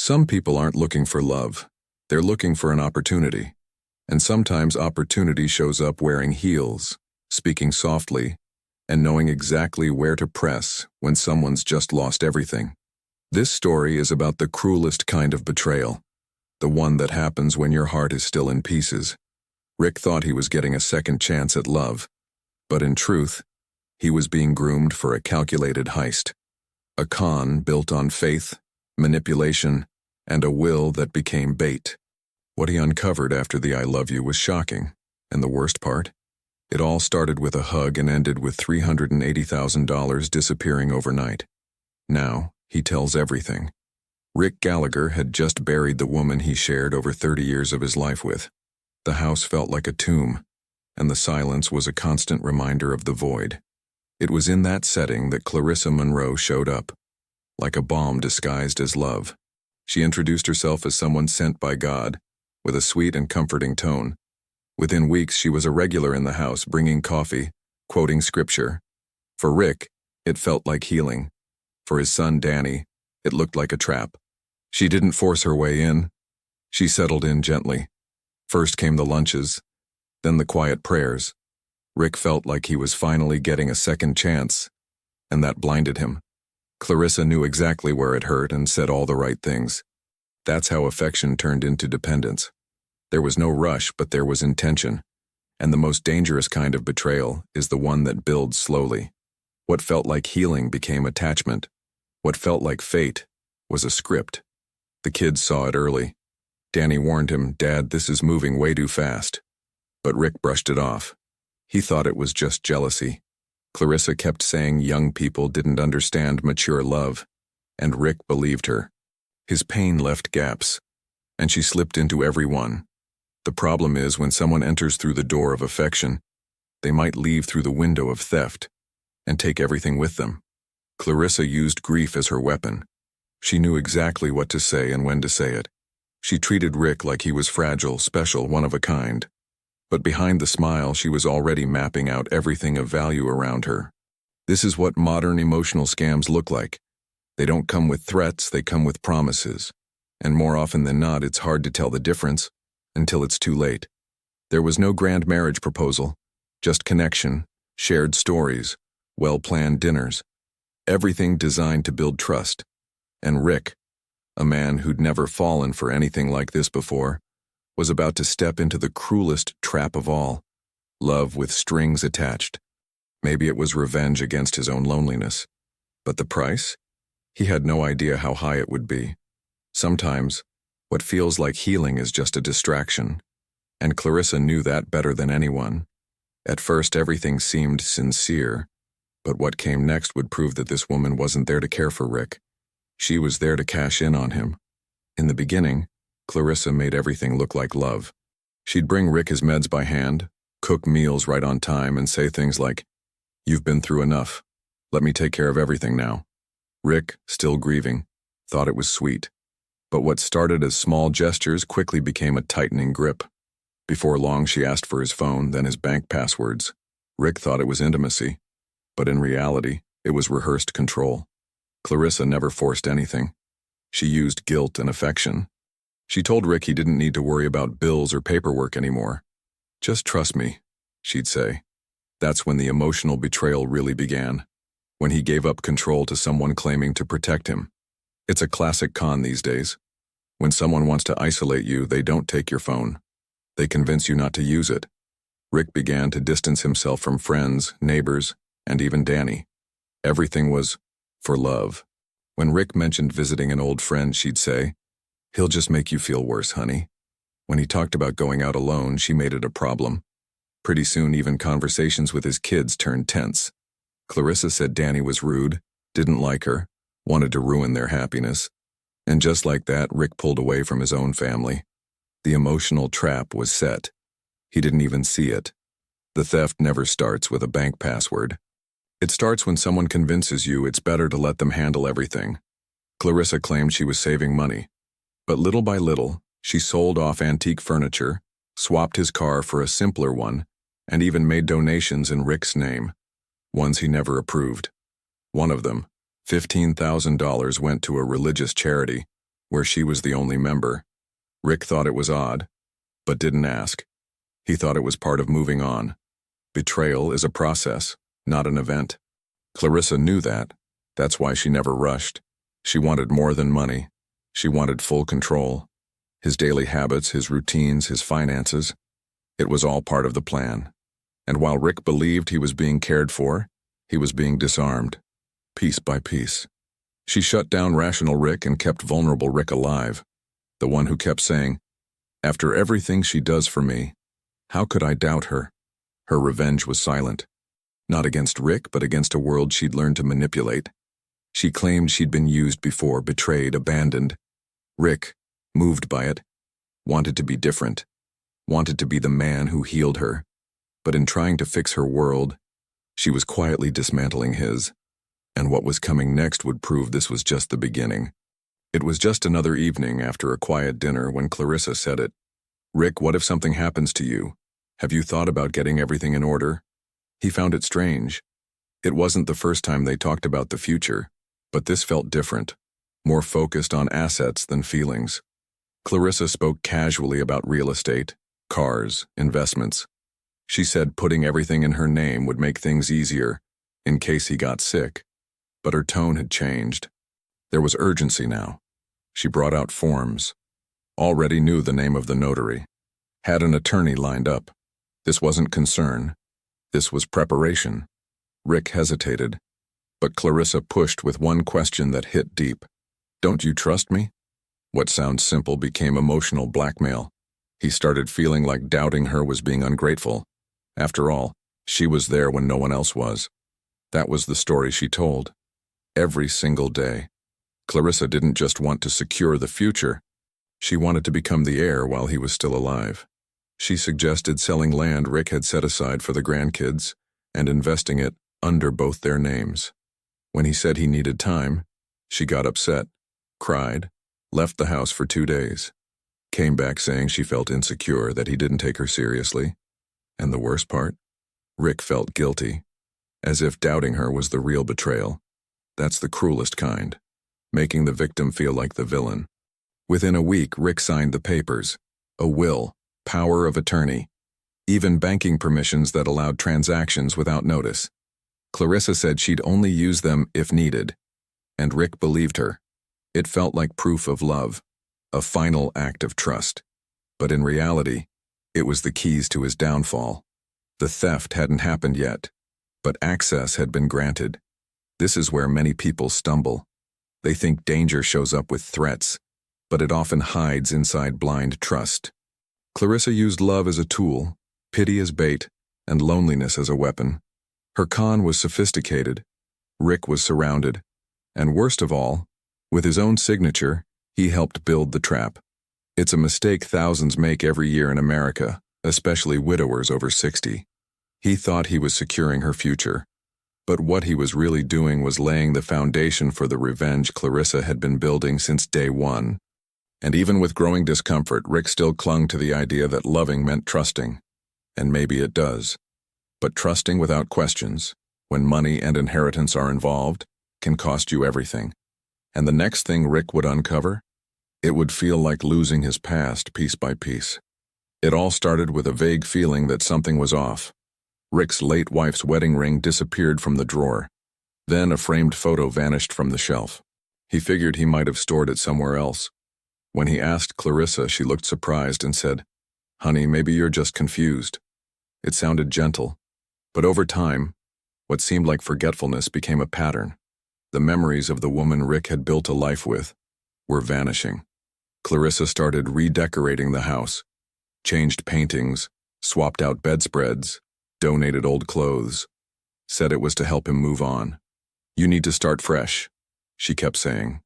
Some people aren't looking for love. They're looking for an opportunity. And sometimes opportunity shows up wearing heels, speaking softly, and knowing exactly where to press when someone's just lost everything. This story is about the cruelest kind of betrayal, the one that happens when your heart is still in pieces. Rick thought he was getting a second chance at love, but in truth, he was being groomed for a calculated heist. A con built on faith, manipulation, and a will that became bait. What he uncovered after the I love you was shocking, and the worst part? It all started with a hug and ended with $380,000 disappearing overnight. Now, he tells everything. Rick Gallagher had just buried the woman he shared over 30 years of his life with. The house felt like a tomb, and the silence was a constant reminder of the void. It was in that setting that Clarissa Monroe showed up, like a balm disguised as love. She introduced herself as someone sent by God, with a sweet and comforting tone. Within weeks, she was a regular in the house, bringing coffee, quoting scripture. For Rick, it felt like healing. For his son, Danny, it looked like a trap. She didn't force her way in. She settled in gently. First came the lunches, then the quiet prayers. Rick felt like he was finally getting a second chance, and that blinded him. Clarissa knew exactly where it hurt and said all the right things. That's how affection turned into dependence. There was no rush, but there was intention. And the most dangerous kind of betrayal is the one that builds slowly. What felt like healing became attachment. What felt like fate was a script. The kids saw it early. Danny warned him, "Dad, this is moving way too fast." But Rick brushed it off. He thought it was just jealousy. Clarissa kept saying young people didn't understand mature love, and Rick believed her. His pain left gaps, and she slipped into every one. The problem is when someone enters through the door of affection, they might leave through the window of theft and take everything with them. Clarissa used grief as her weapon. She knew exactly what to say and when to say it. She treated Rick like he was fragile, special, one of a kind. But behind the smile, she was already mapping out everything of value around her. This is what modern emotional scams look like. They don't come with threats, they come with promises. And more often than not, it's hard to tell the difference until it's too late. There was no grand marriage proposal, just connection, shared stories, well-planned dinners. Everything designed to build trust. And Rick, a man who'd never fallen for anything like this before, was about to step into the cruelest trap of all, love with strings attached. Maybe it was revenge against his own loneliness. But the price? He had no idea how high it would be. Sometimes, what feels like healing is just a distraction, and Clarissa knew that better than anyone. At first, everything seemed sincere, but what came next would prove that this woman wasn't there to care for Rick. She was there to cash in on him. In the beginning, Clarissa made everything look like love. She'd bring Rick his meds by hand, cook meals right on time, and say things like, "You've been through enough. Let me take care of everything now." Rick, still grieving, thought it was sweet. But what started as small gestures quickly became a tightening grip. Before long, she asked for his phone, then his bank passwords. Rick thought it was intimacy, but in reality, it was rehearsed control. Clarissa never forced anything. She used guilt and affection. She told Rick he didn't need to worry about bills or paperwork anymore. "Just trust me," she'd say. That's when the emotional betrayal really began, when he gave up control to someone claiming to protect him. It's a classic con these days. When someone wants to isolate you, they don't take your phone. They convince you not to use it. Rick began to distance himself from friends, neighbors, and even Danny. Everything was for love. When Rick mentioned visiting an old friend, she'd say, "He'll just make you feel worse, honey." When he talked about going out alone, she made it a problem. Pretty soon, even conversations with his kids turned tense. Clarissa said Danny was rude, didn't like her, wanted to ruin their happiness. And just like that, Rick pulled away from his own family. The emotional trap was set. He didn't even see it. The theft never starts with a bank password. It starts when someone convinces you it's better to let them handle everything. Clarissa claimed she was saving money. But little by little, she sold off antique furniture, swapped his car for a simpler one, and even made donations in Rick's name, ones he never approved. One of them, $15,000, went to a religious charity, where she was the only member. Rick thought it was odd, but didn't ask. He thought it was part of moving on. Betrayal is a process, not an event. Clarissa knew that. That's why she never rushed. She wanted more than money. She wanted full control. His daily habits, his routines, his finances. It was all part of the plan. And while Rick believed he was being cared for, he was being disarmed, piece by piece. She shut down rational Rick and kept vulnerable Rick alive, the one who kept saying, "After everything she does for me, how could I doubt her?" Her revenge was silent. Not against Rick, but against a world she'd learned to manipulate. She claimed she'd been used before, betrayed, abandoned. Rick, moved by it, wanted to be different, wanted to be the man who healed her. But in trying to fix her world, she was quietly dismantling his. And what was coming next would prove this was just the beginning. It was just another evening after a quiet dinner when Clarissa said it. "Rick, what if something happens to you? Have you thought about getting everything in order?" He found it strange. It wasn't the first time they talked about the future, but this felt different, more focused on assets than feelings. Clarissa spoke casually about real estate, cars, investments. She said putting everything in her name would make things easier, in case he got sick. But her tone had changed. There was urgency now. She brought out forms. Already knew the name of the notary. Had an attorney lined up. This wasn't concern. This was preparation. Rick hesitated, but Clarissa pushed with one question that hit deep. "Don't you trust me?" What sounds simple became emotional blackmail. He started feeling like doubting her was being ungrateful. After all, she was there when no one else was. That was the story she told. Every single day. Clarissa didn't just want to secure the future. She wanted to become the heir while he was still alive. She suggested selling land Rick had set aside for the grandkids and investing it under both their names. When he said he needed time, she got upset, cried, left the house for 2 days. Came back saying she felt insecure, that he didn't take her seriously. And the worst part? Rick felt guilty, as if doubting her was the real betrayal. That's the cruelest kind, making the victim feel like the villain. Within a week, Rick signed the papers, a will, power of attorney, even banking permissions that allowed transactions without notice. Clarissa said she'd only use them if needed, and Rick believed her. It felt like proof of love, a final act of trust. But in reality, it was the keys to his downfall. The theft hadn't happened yet, but access had been granted. This is where many people stumble. They think danger shows up with threats, but it often hides inside blind trust. Clarissa used love as a tool, pity as bait, and loneliness as a weapon. Her con was sophisticated. Rick was surrounded. And worst of all, with his own signature, he helped build the trap. It's a mistake thousands make every year in America, especially widowers over 60. He thought he was securing her future. But what he was really doing was laying the foundation for the revenge Clarissa had been building since day one. And even with growing discomfort, Rick still clung to the idea that loving meant trusting. And maybe it does. But trusting without questions, when money and inheritance are involved, can cost you everything. And the next thing Rick would uncover? It would feel like losing his past piece by piece. It all started with a vague feeling that something was off. Rick's late wife's wedding ring disappeared from the drawer. Then a framed photo vanished from the shelf. He figured he might have stored it somewhere else. When he asked Clarissa, she looked surprised and said, "Honey, maybe you're just confused." It sounded gentle, but over time, what seemed like forgetfulness became a pattern. The memories of the woman Rick had built a life with were vanishing. Clarissa started redecorating the house, changed paintings, swapped out bedspreads, donated old clothes, said it was to help him move on. "You need to start fresh," she kept saying.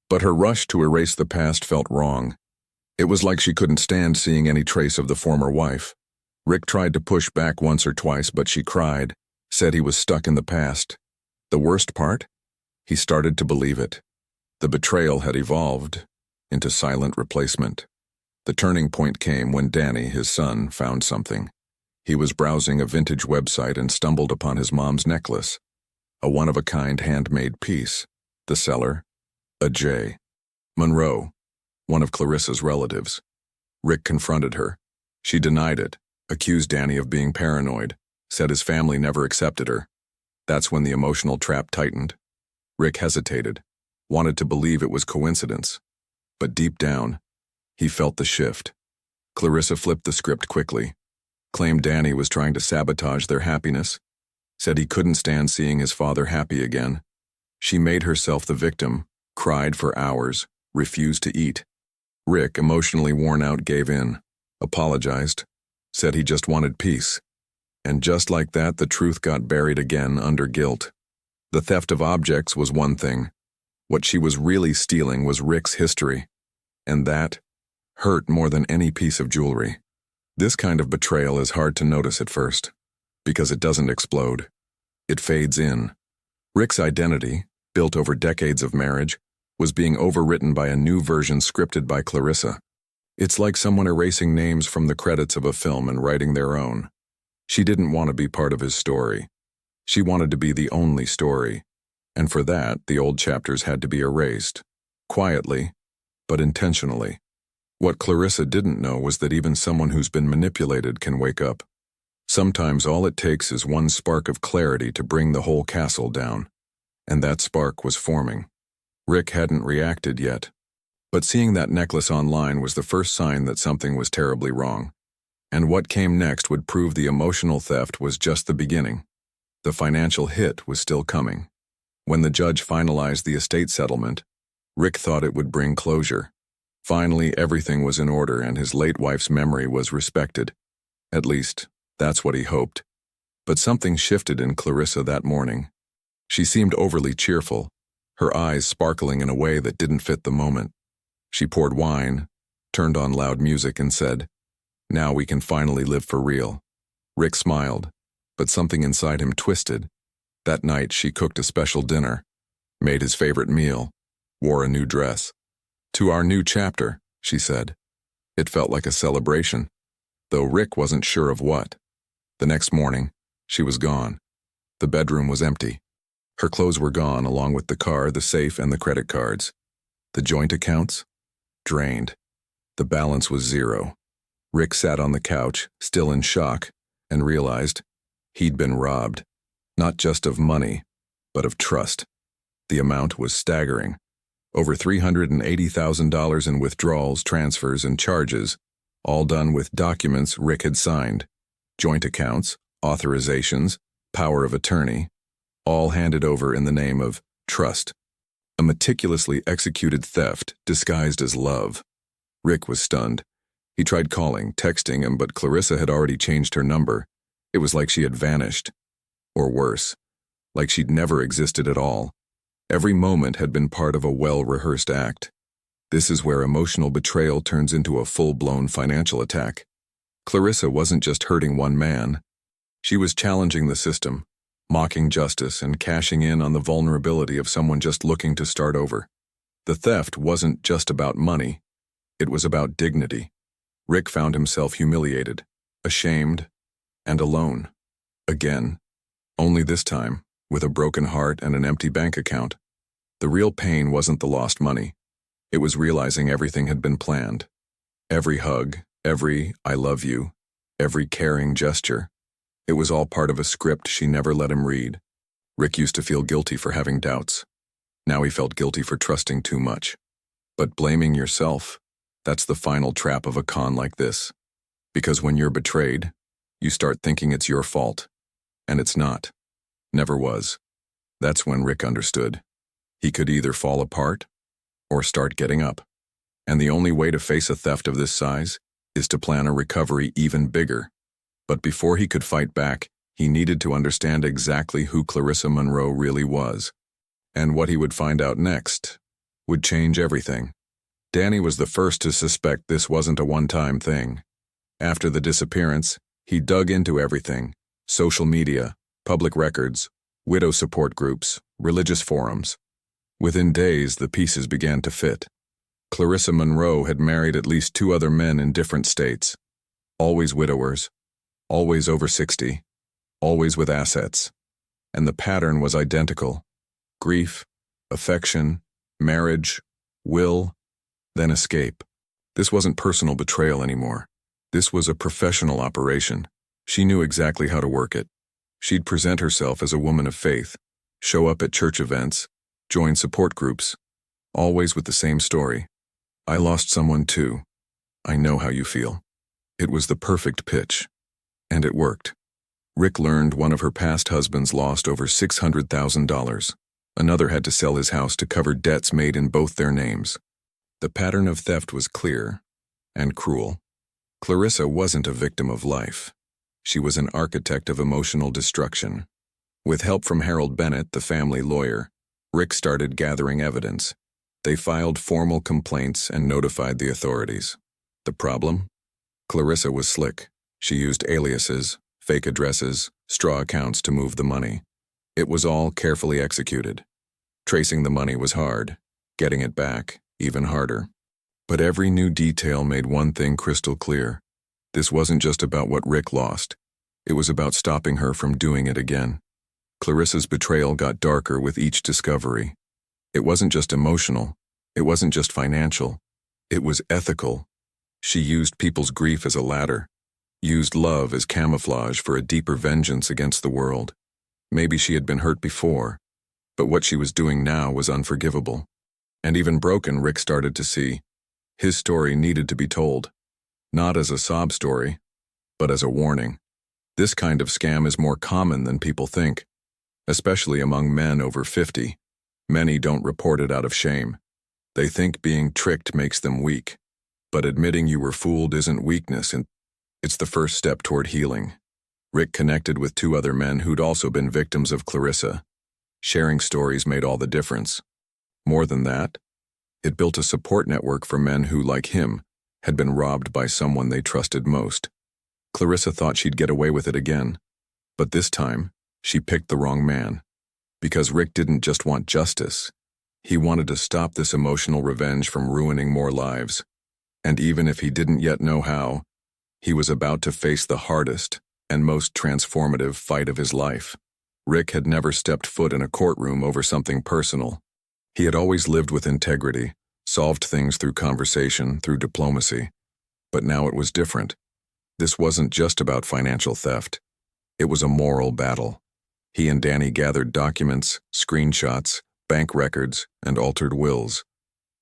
But her rush to erase the past felt wrong. It was like she couldn't stand seeing any trace of the former wife. Rick tried to push back once or twice, but she cried, said he was stuck in the past. The worst part? He started to believe it. The betrayal had evolved into silent replacement. The turning point came when Danny, his son, found something. He was browsing a vintage website and stumbled upon his mom's necklace, a one-of-a-kind handmade piece. The seller, a J. Monroe, one of Clarissa's relatives. Rick confronted her. She denied it, accused Danny of being paranoid, said his family never accepted her. That's when the emotional trap tightened. Rick hesitated, wanted to believe it was coincidence. But deep down, he felt the shift. Clarissa flipped the script quickly, claimed Danny was trying to sabotage their happiness, said he couldn't stand seeing his father happy again. She made herself the victim, cried for hours, refused to eat. Rick, emotionally worn out, gave in, apologized, said he just wanted peace. And just like that, the truth got buried again under guilt. The theft of objects was one thing. What she was really stealing was Rick's history. And that hurt more than any piece of jewelry. This kind of betrayal is hard to notice at first, because it doesn't explode. It fades in. Rick's identity, built over decades of marriage, was being overwritten by a new version scripted by Clarissa. It's like someone erasing names from the credits of a film and writing their own. She didn't want to be part of his story. She wanted to be the only story. And for that, the old chapters had to be erased. Quietly, but intentionally. What Clarissa didn't know was that even someone who's been manipulated can wake up. Sometimes all it takes is one spark of clarity to bring the whole castle down. And that spark was forming. Rick hadn't reacted yet. But seeing that necklace online was the first sign that something was terribly wrong. And what came next would prove the emotional theft was just the beginning. The financial hit was still coming. When the judge finalized the estate settlement, Rick thought it would bring closure. Finally, everything was in order and his late wife's memory was respected. At least, that's what he hoped. But something shifted in Clarissa that morning. She seemed overly cheerful, her eyes sparkling in a way that didn't fit the moment. She poured wine, turned on loud music, and said, "Now we can finally live for real." Rick smiled, but something inside him twisted. That night she cooked a special dinner, made his favorite meal, wore a new dress. "To our new chapter," she said. It felt like a celebration, though Rick wasn't sure of what. The next morning, she was gone. The bedroom was empty. Her clothes were gone, along with the car, the safe, and the credit cards. The joint accounts? Drained. The balance was zero. Rick sat on the couch, still in shock, and realized he'd been robbed. Not just of money, but of trust. The amount was staggering. Over $380,000 in withdrawals, transfers, and charges, all done with documents Rick had signed. Joint accounts, authorizations, power of attorney, all handed over in the name of trust. A meticulously executed theft disguised as love. Rick was stunned. He tried calling, texting him, but Clarissa had already changed her number. It was like she had vanished. Or worse, like she'd never existed at all. Every moment had been part of a well-rehearsed act. This is where emotional betrayal turns into a full-blown financial attack. Clarissa wasn't just hurting one man. She was challenging the system, mocking justice, and cashing in on the vulnerability of someone just looking to start over. The theft wasn't just about money. It was about dignity. Rick found himself humiliated, ashamed, and alone. Again. Only this time, with a broken heart and an empty bank account. The real pain wasn't the lost money. It was realizing everything had been planned. Every hug, every "I love you," every caring gesture. It was all part of a script she never let him read. Rick used to feel guilty for having doubts. Now he felt guilty for trusting too much. But blaming yourself, that's the final trap of a con like this. Because when you're betrayed, you start thinking it's your fault. And it's not. Never was. That's when Rick understood. He could either fall apart or start getting up. And the only way to face a theft of this size is to plan a recovery even bigger. But before he could fight back, he needed to understand exactly who Clarissa Monroe really was. And what he would find out next would change everything. Danny was the first to suspect this wasn't a one-time thing. After the disappearance, he dug into everything: social media, public records, widow support groups, religious forums. Within days, the pieces began to fit. Clarissa Monroe had married at least 2 other men in different states. Always widowers, always over 60, always with assets. And the pattern was identical: grief, affection, marriage, will, then escape. This wasn't personal betrayal anymore. This was a professional operation. She knew exactly how to work it. She'd present herself as a woman of faith, show up at church events, join support groups, always with the same story. I lost someone too. I know how you feel. It was the perfect pitch. And it worked. Rick learned one of her past husbands lost over $600,000. Another had to sell his house to cover debts made in both their names. The pattern of theft was clear and cruel. Clarissa wasn't a victim of life. She was an architect of emotional destruction. With help from Harold Bennett, the family lawyer, Rick started gathering evidence. They filed formal complaints and notified the authorities. The problem? Clarissa was slick. She used aliases, fake addresses, straw accounts to move the money. It was all carefully executed. Tracing the money was hard, getting it back even harder. But every new detail made one thing crystal clear. This wasn't just about what Rick lost. It was about stopping her from doing it again. Clarissa's betrayal got darker with each discovery. It wasn't just emotional. It wasn't just financial. It was ethical. She used people's grief as a ladder, used love as camouflage for a deeper vengeance against the world. Maybe she had been hurt before, but what she was doing now was unforgivable. And even broken, Rick started to see his story needed to be told, not as a sob story, but as a warning. This kind of scam is more common than people think, especially among men over 50. Many don't report it out of shame. They think being tricked makes them weak. But admitting you were fooled isn't weakness, and it's the first step toward healing. Rick connected with 2 other men who'd also been victims of Clarissa. Sharing stories made all the difference. More than that, it built a support network for men who, like him, had been robbed by someone they trusted most. Clarissa thought she'd get away with it again, but this time, she picked the wrong man. Because Rick didn't just want justice. He wanted to stop this emotional revenge from ruining more lives. And even if he didn't yet know how, he was about to face the hardest and most transformative fight of his life. Rick had never stepped foot in a courtroom over something personal. He had always lived with integrity, solved things through conversation, through diplomacy. But now it was different. This wasn't just about financial theft. It was a moral battle. He and Danny gathered documents, screenshots, bank records, and altered wills.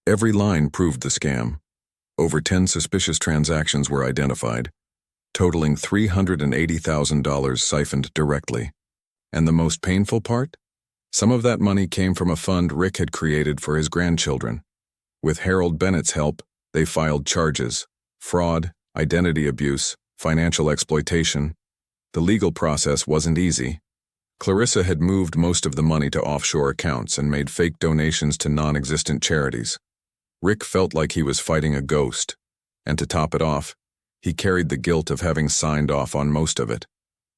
Every line proved the scam. Over 10 suspicious transactions were identified, totaling $380,000 siphoned directly. And the most painful part? Some of that money came from a fund Rick had created for his grandchildren. With Harold Bennett's help, they filed charges: fraud, identity abuse, financial exploitation. The legal process wasn't easy. Clarissa had moved most of the money to offshore accounts and made fake donations to non-existent charities. Rick felt like he was fighting a ghost, and to top it off, he carried the guilt of having signed off on most of it.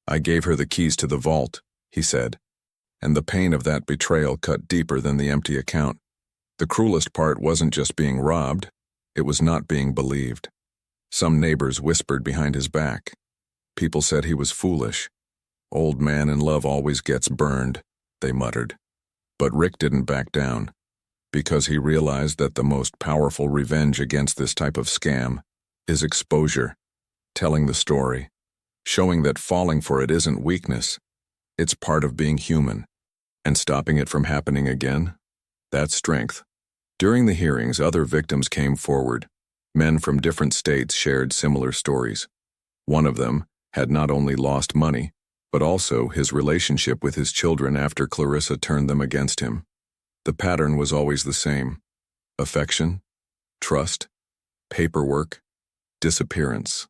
"I gave her the keys to the vault," he said, and the pain of that betrayal cut deeper than the empty account. The cruelest part wasn't just being robbed, it was not being believed. Some neighbors whispered behind his back. People said he was foolish. "Old man in love always gets burned," they muttered. But Rick didn't back down, because he realized that the most powerful revenge against this type of scam is exposure, telling the story, showing that falling for it isn't weakness, it's part of being human, and stopping it from happening again, that's strength. During the hearings, other victims came forward. Men from different states shared similar stories. One of them had not only lost money, but also his relationship with his children after Clarissa turned them against him. The pattern was always the same: affection, trust, paperwork, disappearance.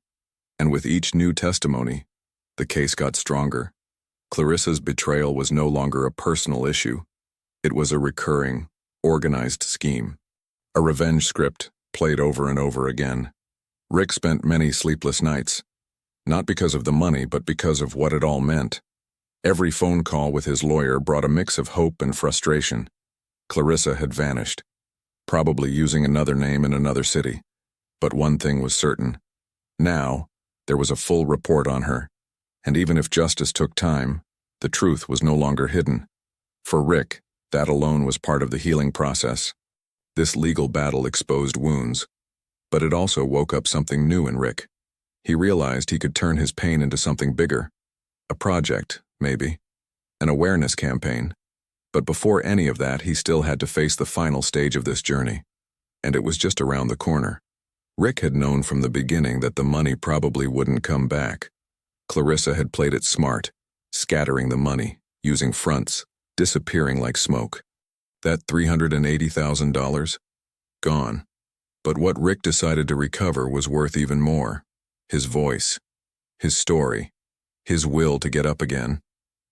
And with each new testimony, the case got stronger. Clarissa's betrayal was no longer a personal issue. It was a recurring, organized scheme. A revenge script played over and over again. Rick spent many sleepless nights, not because of the money, but because of what it all meant. Every phone call with his lawyer brought a mix of hope and frustration. Clarissa had vanished, probably using another name in another city. But one thing was certain. Now, there was a full report on her. And even if justice took time, the truth was no longer hidden. For Rick, that alone was part of the healing process. This legal battle exposed wounds, but it also woke up something new in Rick. He realized he could turn his pain into something bigger. A project, maybe. An awareness campaign. But before any of that, he still had to face the final stage of this journey. And it was just around the corner. Rick had known from the beginning that the money probably wouldn't come back. Clarissa had played it smart, scattering the money, using fronts, disappearing like smoke. That $380,000? Gone. But what Rick decided to recover was worth even more. His voice, his story, his will to get up again.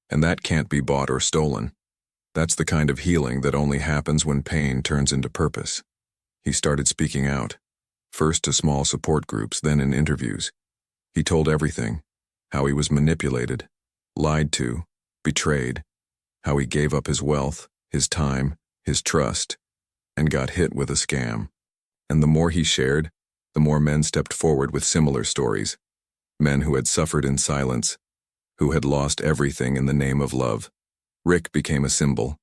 And that can't be bought or stolen. That's the kind of healing that only happens when pain turns into purpose. He started speaking out, first to small support groups, then in interviews. He told everything, how he was manipulated, lied to, betrayed, how he gave up his wealth, his time, his trust, and got hit with a scam. And the more he shared, the more men stepped forward with similar stories. Men who had suffered in silence, who had lost everything in the name of love. Rick became a symbol,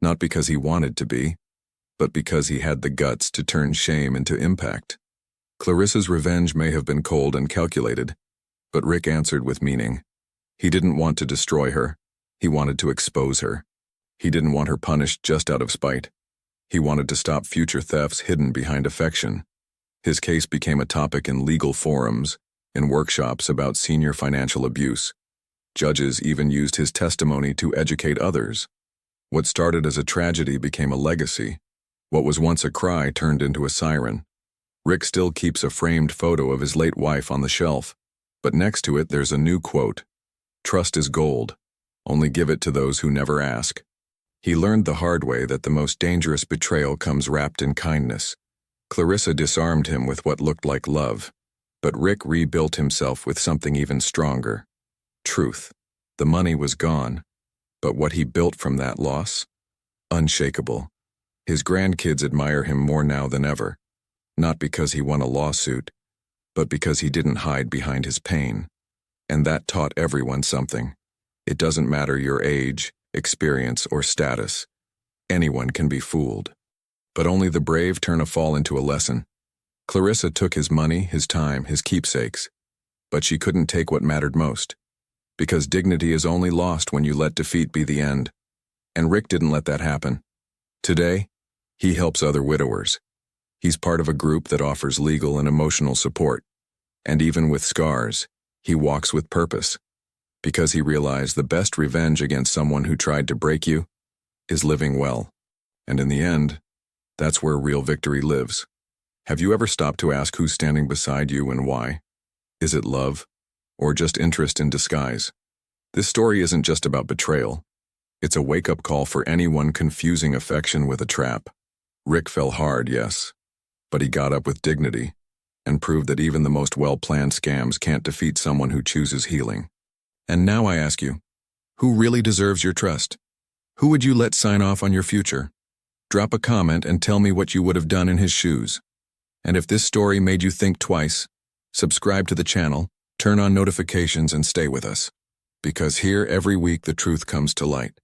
not because he wanted to be, but because he had the guts to turn shame into impact. Clarissa's revenge may have been cold and calculated, but Rick answered with meaning. He didn't want to destroy her. He wanted to expose her. He didn't want her punished just out of spite. He wanted to stop future thefts hidden behind affection. His case became a topic in legal forums, in workshops about senior financial abuse. Judges even used his testimony to educate others. What started as a tragedy became a legacy. What was once a cry turned into a siren. Rick still keeps a framed photo of his late wife on the shelf, but next to it there's a new quote. "Trust is gold. Only give it to those who never ask." He learned the hard way that the most dangerous betrayal comes wrapped in kindness. Clarissa disarmed him with what looked like love, but Rick rebuilt himself with something even stronger. Truth. The money was gone, but what he built from that loss? Unshakable. His grandkids admire him more now than ever, not because he won a lawsuit, but because he didn't hide behind his pain. And that taught everyone something. It doesn't matter your age, experience, or status. Anyone can be fooled. But only the brave turn a fall into a lesson. Clarissa took his money, his time, his keepsakes, but she couldn't take what mattered most. Because dignity is only lost when you let defeat be the end. And Rick didn't let that happen. Today, he helps other widowers. He's part of a group that offers legal and emotional support. And even with scars, he walks with purpose. Because he realized the best revenge against someone who tried to break you is living well. And in the end, that's where real victory lives. Have you ever stopped to ask who's standing beside you and why? Is it love? Or just interest in disguise? This story isn't just about betrayal. It's a wake-up call for anyone confusing affection with a trap. Rick fell hard, yes, but he got up with dignity and proved that even the most well-planned scams can't defeat someone who chooses healing. And now I ask you, who really deserves your trust? Who would you let sign off on your future? Drop a comment and tell me what you would have done in his shoes. And if this story made you think twice, subscribe to the channel, turn on notifications, and stay with us. Because here every week the truth comes to light.